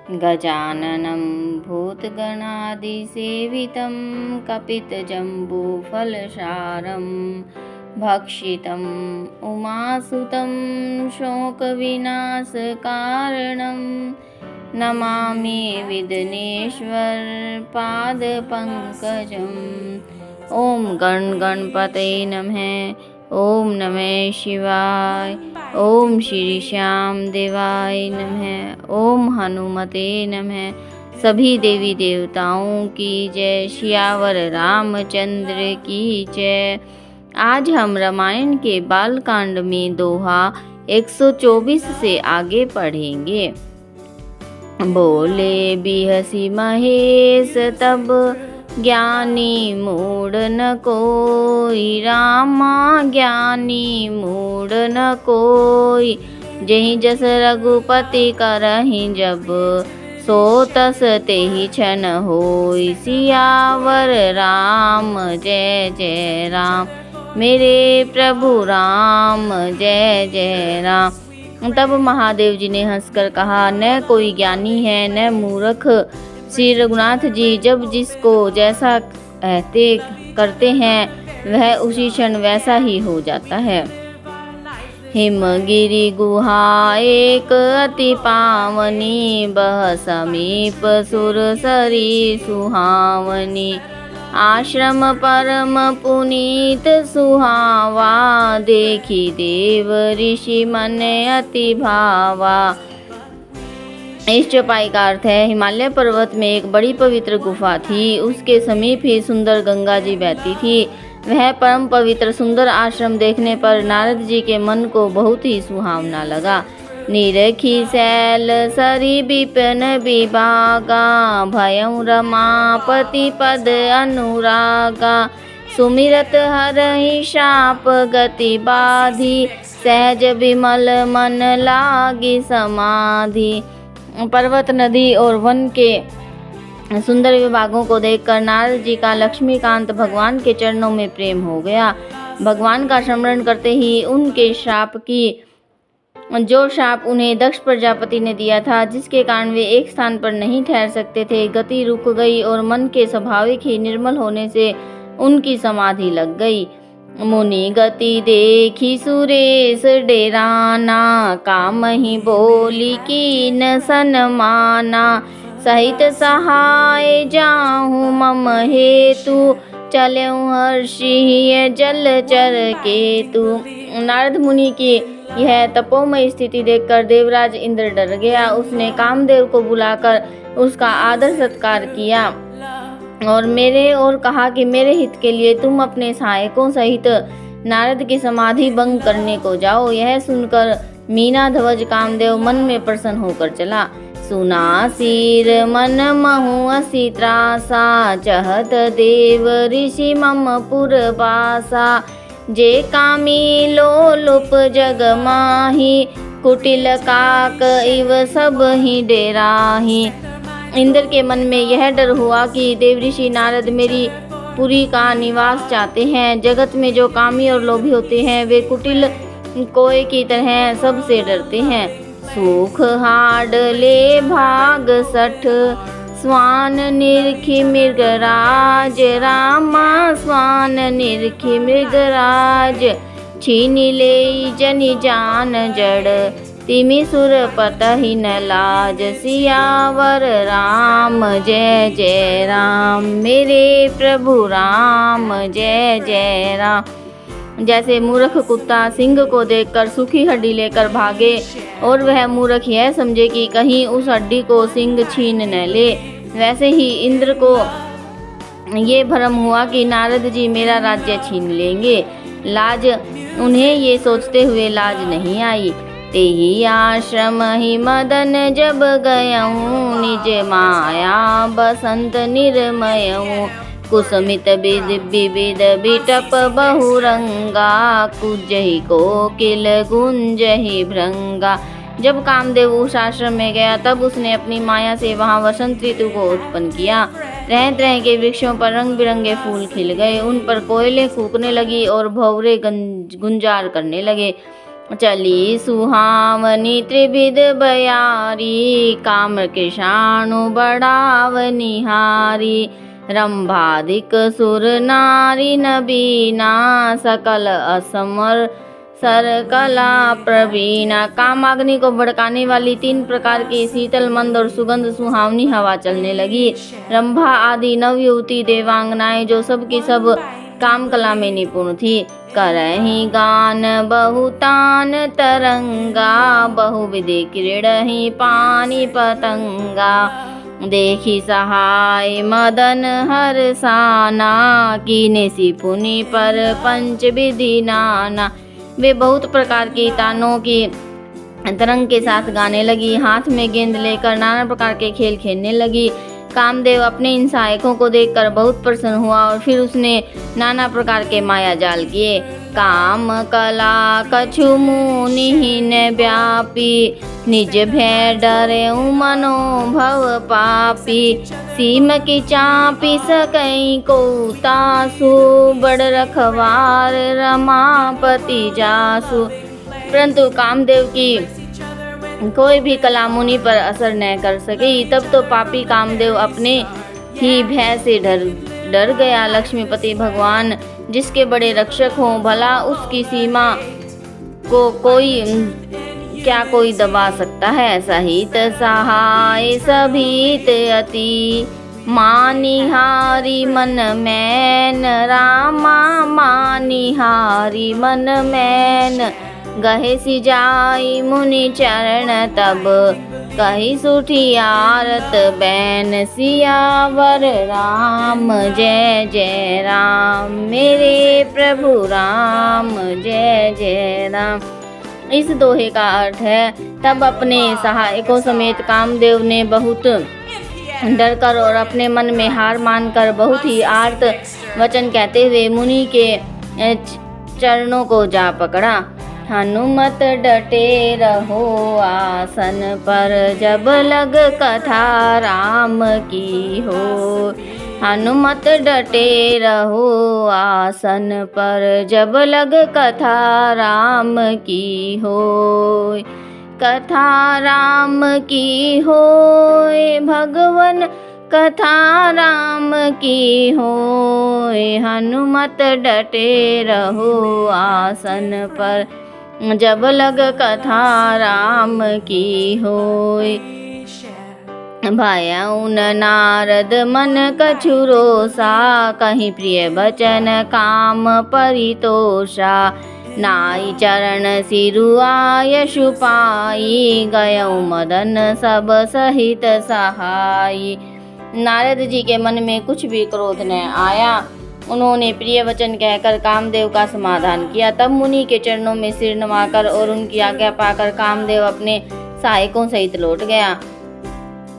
गजाननं भूतगणादिसेवितं कपितजम्बूफलसारं भक्षितम् उमासुतं शोकविनाशकारणं नमामि विघ्नेश्वर पादपङ्कजम्। ओम गणपतये नमः। ओम नमः शिवाय। ओम श्री श्याम देवाय नमः। ओम हनुमते नमः। सभी देवी देवताओं की जय। सियावर रामचंद्र की जय। आज हम रामायण के बालकांड में दोहा 124 से आगे पढ़ेंगे। बोले बिहसी महेश तब ज्ञानी मूढ़ न कोई, रामा ज्ञानी मूढ़ न कोई। जहि जस रघुपति करहि जब, सो तस तेहि छन होई। सियावर राम जय जय राम, मेरे प्रभु राम जय जय राम। तब महादेव जी ने हंसकर कहा, न कोई ज्ञानी है न मूर्ख। श्री रघुनाथ जी जब जिसको जैसा कहते करते हैं वह उसी क्षण वैसा ही हो जाता है। हिमगिरि गुहा एक अति पावनी, बह समीप सुरसरी सुहावनी। आश्रम परम पुनीत सुहावा, देखी देव ऋषि मन अति भावा। इस चौपाई का अर्थ है, हिमालय पर्वत में एक बड़ी पवित्र गुफा थी। उसके समीप ही सुंदर गंगा जी बहती थी। वह परम पवित्र सुंदर आश्रम देखने पर नारद जी के मन को बहुत ही सुहावना लगा। निरखी शैल सरी विपिन विभागा, भयं रमापति पद अनुरागा। सुमिरत हरहि शाप गति बाधी, सहज विमल मन लागी समाधि। पर्वत, नदी और वन के सुंदर विभागों को देखकर नारद जी का लक्ष्मीकांत भगवान के चरणों में प्रेम हो गया। भगवान का स्मरण करते ही उनके जो शाप उन्हें दक्ष प्रजापति ने दिया था, जिसके कारण वे एक स्थान पर नहीं ठहर सकते थे, गति रुक गई और मन के स्वाभाविक ही निर्मल होने से उनकी समाधि लग गई। मुनि गति देखी सुरेश डेराना, कामहि बोली कीन सनमाना। सहित सहाय जाहूँ मम हेतु, चलऊँ हर्षि जलचर केतु। नारद मुनि की यह तपोमय स्थिति देखकर देवराज इंद्र डर गया। उसने कामदेव को बुलाकर उसका आदर सत्कार किया और कहा कि मेरे हित के लिए तुम अपने सहायकों सहित नारद की समाधि भंग करने को जाओ। यह सुनकर मीना ध्वज कामदेव मन में प्रसन्न होकर चला। सुना सिर मन महु असी त्रासा, चहत देव ऋषि मम पुर बासा। जे कामी लोलुप जग माही, कुटिल काक इव सब ही डेराही। इंद्र के मन में यह डर हुआ कि देव ऋषि नारद मेरी पुरी का निवास चाहते हैं। जगत में जो कामी और लोभी होते हैं वे कुटिल कोए की तरह सबसे डरते हैं। सुख हाड ले भाग सठ, स्वान निरखी मृगराज। रामा स्वान निरखी मृगराज, छीनी ले जनि जान जड़। तिमि सुर पतहि न लाज, सियावर राम जय जय राम, मेरे प्रभु राम जय जय राम। जैसे मूर्ख कुत्ता सिंह को देखकर सूखी हड्डी लेकर भागे और वह मूर्ख यह समझे कि कहीं उस हड्डी को सिंह छीन न ले, वैसे ही इंद्र को ये भ्रम हुआ कि नारद जी मेरा राज्य छीन लेंगे। लाज उन्हें ये सोचते हुए लाज नहीं आई। तेहि आश्रम ही मदन जब गयऊँ, निज माया बसंत निर्मयऊँ। कुसुमित विविध बिटप बहुरंगा, कुजहि कोकिल गुंजहि भृंगा। जब कामदेव उस आश्रम में गया तब उसने अपनी माया से वहाँ वसंत ऋतु को उत्पन्न किया। तरह तरह के वृक्षों पर रंग बिरंगे फूल खिल गए, उन पर कोयलें फूकने लगी और भंवरे गुंजार करने लगे। चली सुहावनी त्रिविध बयारी, काम कृषाणु बढ़ावनिहारी। रंभादिक सुर नारी नबीना, सकल असमर सर कला प्रवीणा। कामाग्नि को भड़काने वाली 3 प्रकार की शीतल मंद और सुगंध सुहावनी हवा चलने लगी। रंभा आदि नवयुवती देवांगनाएं जो सब की सब काम कला में निपुण थी, करही गान बहुतान तरंगा, बहुविधि क्रीड़ही पानी पतंगा। देखी सहाय मदन हरसाना, कीने सी पुनि पर पंच विधि नाना। वे बहुत प्रकार की तानों की तरंग के साथ गाने लगी, हाथ में गेंद लेकर नाना प्रकार के खेल खेलने लगी। कामदेव अपने इन सहायकों को देखकर बहुत प्रसन्न हुआ और फिर उसने नाना प्रकार के माया जाल किए। काम कला कछु मुनिहीन व्यापी, निज भय डरे मनोभव पापी। सीम की चापी सकई को तासु, बड़ रखवार रमापति जासु। परंतु कामदेव की कोई भी कला मुनि पर असर न कर सकी। तब तो पापी कामदेव अपने ही भय से डर गया। लक्ष्मीपति भगवान जिसके बड़े रक्षक हों, भला उसकी सीमा को कोई दबा सकता है। सहित सहाय सभीत अति, मानिहारी मन मैन रामा, मानिहारी मन मैन। गहे सी जाई मुनि चरण तब, कही सुठी आरत बैन। सियावर राम जय जय राम, मेरे प्रभु राम जय जय राम। इस दोहे का अर्थ है, तब अपने सहायकों समेत कामदेव ने बहुत डरकर और अपने मन में हार मानकर बहुत ही आर्त वचन कहते हुए मुनि के चरणों को जा पकड़ा। हनुमत डटे रहो आसन पर, जब लग कथा राम की हो। हनुमत डटे रहो आसन पर, जब लग कथा राम की हो। कथा राम की होय भगवन, कथा राम की होय। हनुमत डटे रहो आसन पर, जब लग कथा राम की होय। भयउन नारद मन कछु रोषा, कहीं प्रिय बचन काम परितोषा। नाई चरण सिरुआ यशु पाई, गयउ मदन सब सहित सहाई। नारद जी के मन में कुछ भी क्रोध न आया। उन्होंने प्रिय वचन कहकर कामदेव का समाधान किया। तब मुनि के चरणों में सिर नवाकर और उनकी आज्ञा पाकर कामदेव अपने सहायकों सहित लौट गया।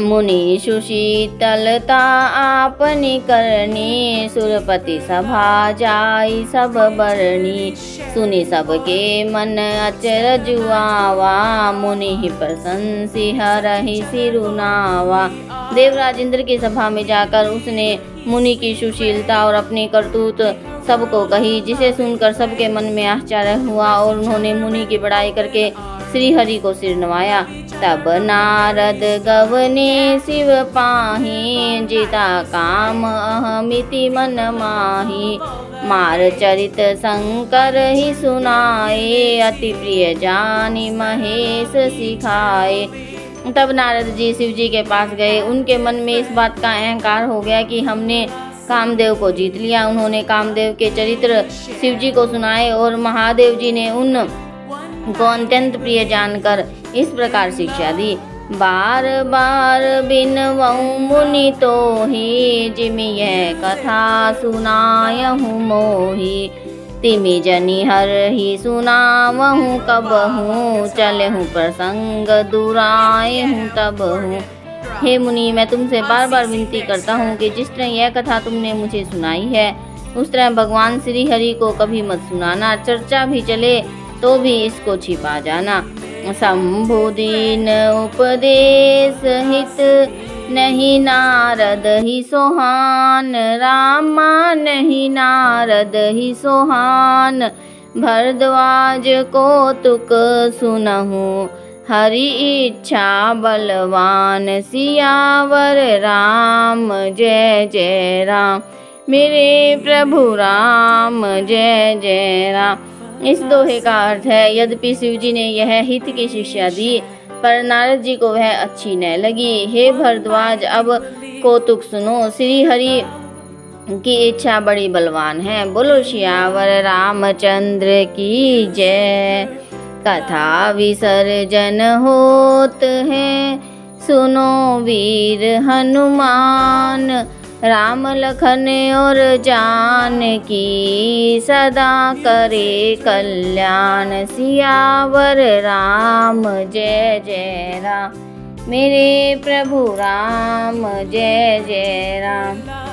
मुनि सुशीतलता आपनी करनी, सुरपति सभा जाई सब बरनी। सुनि सबके मन अचरज आवा, मुनि ही प्रशंसी हरहि सिरुनावा। देवराज इंद्र की सभा में जाकर उसने मुनि की सुशीलता और अपनी करतूत सबको कही, जिसे सुनकर सबके मन में आश्चर्य हुआ और उन्होंने मुनि की बड़ाई करके श्री हरि को सिर नवाया। तब नारद गवने शिव पाहि, जीता काम अहमिति मन माहि। मार चरित शंकर ही सुनाए, अति प्रिय जानी महेश सिखाए। तब नारद जी शिव जी के पास गए। उनके मन में इस बात का अहंकार हो गया कि हमने कामदेव को जीत लिया। उन्होंने कामदेव के चरित्र शिव जी को सुनाए और महादेव जी ने उन को अत्यंत प्रिय जानकर इस प्रकार शिक्षा दी। बार बार बिनवऊँ मुनि तोहि, जिमि यह कथा सुनायहु मोहि। तिमि जनि हरहि सुनावहु कबहु, चलहु प्रसंग दुरायहु तबहु। हे मुनि, मैं तुमसे बार बार विनती करता हूँ कि जिस तरह यह कथा तुमने मुझे सुनाई है, उस तरह भगवान श्री हरि को कभी मत सुनाना। चर्चा भी चले तो भी इसको छिपा जाना। शंभुदीन उपदेश हित, नहीं नारद ही सोहान। रामा नहीं नारद ही सोहान, भरद्वाज कौतुक सुनहु हरि इच्छा बलवान। सियावर राम जय जय राम, मेरे प्रभु राम जय जय राम। इस दोहे का अर्थ है, यद्यपि शिव जी ने यह हित की शिक्षा दी पर नारद जी को वह अच्छी न लगी। हे भरद्वाज, अब कौतुक सुनो, श्री हरि की इच्छा बड़ी बलवान है। बोलो सियावर रामचंद्र की जय। कथा विसर्जन होत है, सुनो वीर हनुमान। राम लखन और जानकी, सदा करे कल्याण। सियावर राम जय जय राम, मेरे प्रभु राम जय जय राम।